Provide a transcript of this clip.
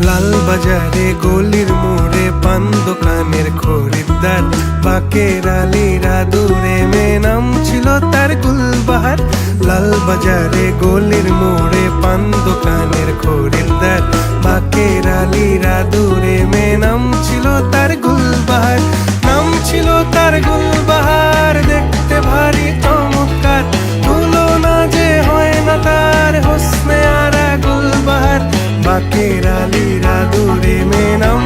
লাল বাজারে গলির মোড়ে পান দোকানের খরিদ্দার, বাকের আলীরা দূরে মেয়ে নাম ছিল তার গুলবাহার। লাল বাজারে গলির মোড়ে পান দোকানের খরিদ্দার, বাকের আলীরা দূরে মেয়ে নাম ছিল তার গুলবাহার। নাম ছিল তার গুলবাহার, দেখতে ভারী চমৎকার, তুলনা যে হয় না তার হোসনে আরা গুলবাহার। বাকের আলীরা দূরে মেয়ে নাম